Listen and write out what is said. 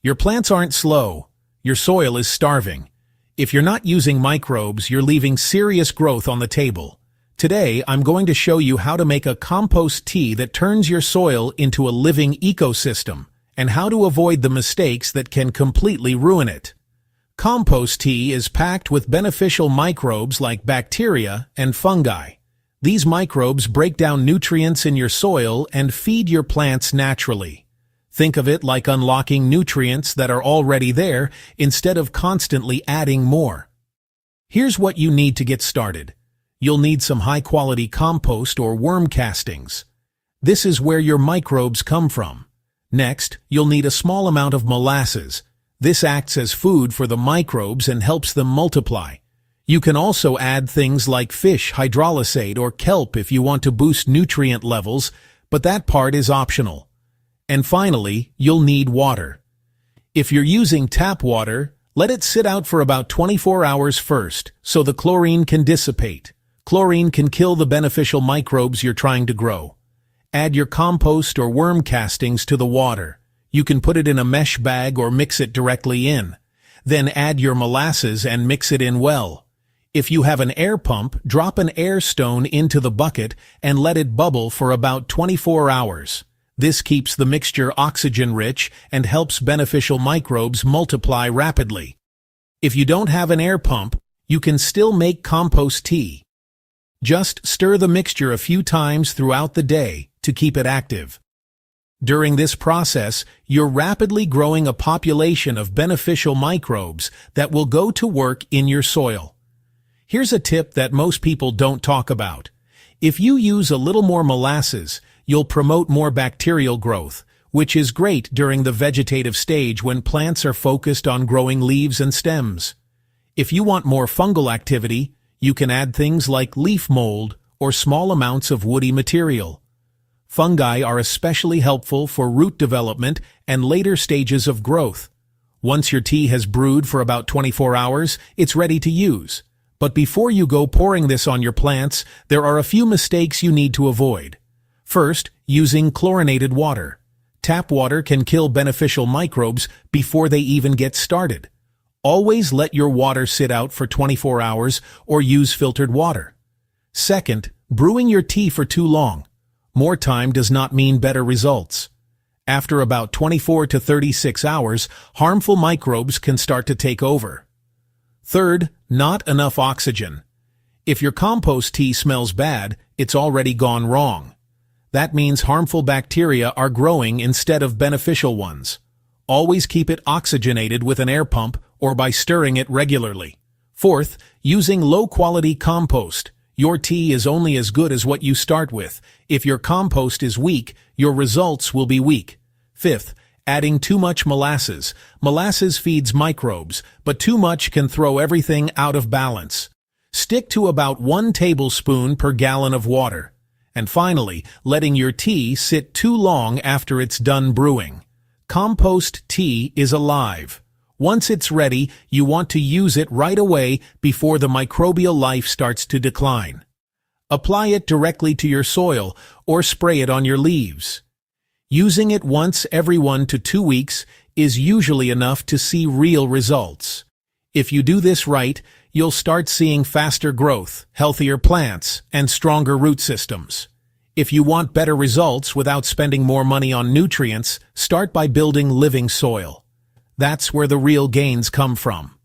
Your plants aren't slow. Your soil is starving. If you're not using microbes, you're leaving serious growth on the table. Today, I'm going to show you how to make a compost tea that turns your soil into a living ecosystem, and how to avoid the mistakes that can completely ruin it. Compost tea is packed with beneficial microbes like bacteria and fungi. These microbes break down nutrients in your soil and feed your plants naturally. Think of it like unlocking nutrients that are already there instead of constantly adding more. Here's what you need to get started. You'll need some high-quality compost or worm castings. This is where your microbes come from. Next, you'll need a small amount of molasses. This acts as food for the microbes and helps them multiply. You can also add things like fish hydrolysate or kelp if you want to boost nutrient levels, but that part is optional. And finally, you'll need water. If you're using tap water, let it sit out for about 24 hours first so the chlorine can dissipate. Chlorine can kill the beneficial microbes you're trying to grow. Add your compost or worm castings to the water. You can put it in a mesh bag or mix it directly in. Then add your molasses and mix it in well. If you have an air pump, drop an air stone into the bucket and let it bubble for about 24 hours. This keeps the mixture oxygen-rich and helps beneficial microbes multiply rapidly. If you don't have an air pump, you can still make compost tea. Just stir the mixture a few times throughout the day to keep it active. During this process, you're rapidly growing a population of beneficial microbes that will go to work in your soil. Here's a tip that most people don't talk about. If you use a little more molasses, you'll promote more bacterial growth, which is great during the vegetative stage when plants are focused on growing leaves and stems. If you want more fungal activity, you can add things like leaf mold or small amounts of woody material. Fungi are especially helpful for root development and later stages of growth. Once your tea has brewed for about 24 hours, it's ready to use. But before you go pouring this on your plants, there are a few mistakes you need to avoid. First, using chlorinated water. Tap water can kill beneficial microbes before they even get started. Always let your water sit out for 24 hours or use filtered water. Second, brewing your tea for too long. More time does not mean better results. After about 24 to 36 hours, harmful microbes can start to take over. Third, not enough oxygen. If your compost tea smells bad, it's already gone wrong. That means harmful bacteria are growing instead of beneficial ones. Always keep it oxygenated with an air pump or by stirring it regularly. Fourth, using low-quality compost. Your tea is only as good as what you start with. If your compost is weak, your results will be weak. Fifth, adding too much molasses. Molasses feeds microbes, but too much can throw everything out of balance. Stick to about 1 tablespoon per gallon of water. And finally, letting your tea sit too long after it's done brewing. Compost tea is alive. Once it's ready, you want to use it right away before the microbial life starts to decline. Apply it directly to your soil or spray it on your leaves. Using it once every 1 to 2 weeks is usually enough to see real results. If you do this right, you'll start seeing faster growth, healthier plants, and stronger root systems. If you want better results without spending more money on nutrients, start by building living soil. That's where the real gains come from.